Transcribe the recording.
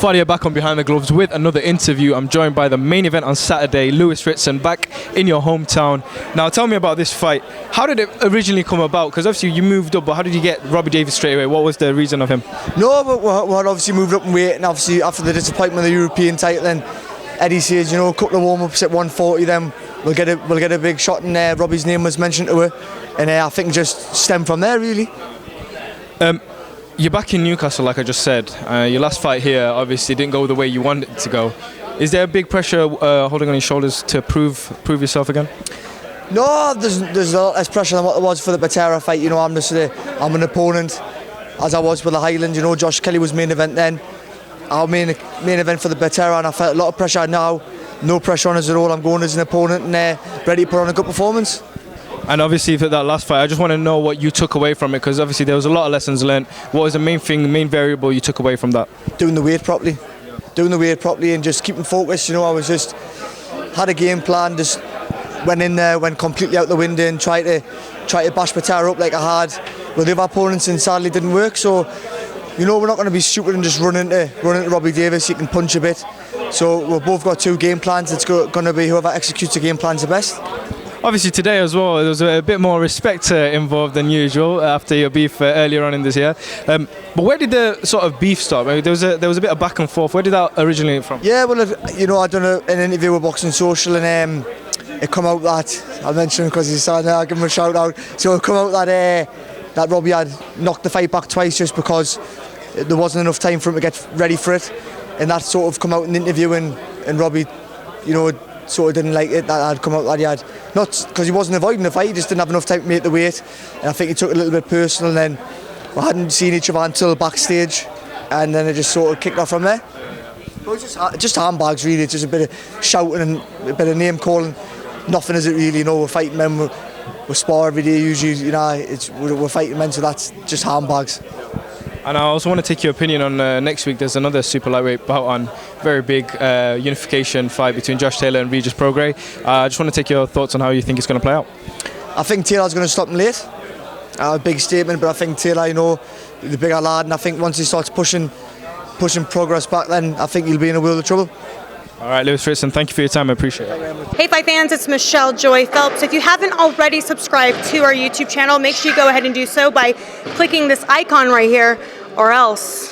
Fadia back on Behind the Gloves with another interview. I'm joined by the main event on Saturday, Ritson, back in your hometown. Now tell me about this fight. How did it originally come about? Because obviously you moved up, but how did you get Robbie Davies straight away? What was the reason of him? No, but we had obviously moved up in weight, and obviously after the disappointment of the European title, then Eddie says, a couple of warm-ups at 140, then we'll get a big shot, and Robbie's name was mentioned to her, and I think just stemmed from there really. You're back in Newcastle, like I just said. Your last fight here obviously didn't go the way you wanted it to go. Is there a big pressure holding on your shoulders to prove yourself again? No, there's a lot less pressure than what there was for the Patera fight. I'm an opponent, as I was with the Highland. Josh Kelly was main event then. Our main event for the Patera, and I felt a lot of pressure now. No pressure on us at all. I'm going as an opponent and ready to put on a good performance. And obviously for that last fight, I just want to know what you took away from it, because obviously there was a lot of lessons learned. What was the main variable you took away from that? Doing the weight properly. And just keeping focused. I was just had a game plan, just went in there, went completely out the window and tried to bash Patera up like I had with the other opponents, and sadly didn't work. So we're not going to be stupid and just run into Robbie Davies. He can punch a bit. So we've both got two game plans. It's going to be whoever executes the game plans the best. Obviously today as well, there was a bit more respect involved than usual after your beef earlier on in this year. But where did the sort of beef start? I mean, there was a bit of back and forth. Where did that originate from? Yeah, well, I done an interview with Boxing Social, and it come out that, I'll mention him because he's signed there, I'll give him a shout out. So it come out that Robbie had knocked the fight back twice just because there wasn't enough time for him to get ready for it. And that sort of come out in the interview, and Robbie, sort of didn't like it that had come out that he had, not because he wasn't avoiding the fight, he just didn't have enough time to make the weight, and I think he took it a little bit personal. And then we hadn't seen each other until backstage, and then it just sort of kicked off from there. But it was just handbags really, it's just a bit of shouting and a bit of name calling. Nothing is it really, we're fighting men, we spar every day usually, we're fighting men, so that's just handbags. And I also want to take your opinion on next week. There's another super lightweight bout on, very big unification fight between Josh Taylor and Regis Prograis. I just want to take your thoughts on how you think it's going to play out. I think Taylor's going to stop him late. A big statement, but I think Taylor, the bigger lad, and I think once he starts pushing Prograis back, then I think he'll be in a world of trouble. All right, Ritson, thank you for your time. I appreciate it. Hey, fight fans, it's Michelle Joy Phelps. If you haven't already subscribed to our YouTube channel, make sure you go ahead and do so by clicking this icon right here, or else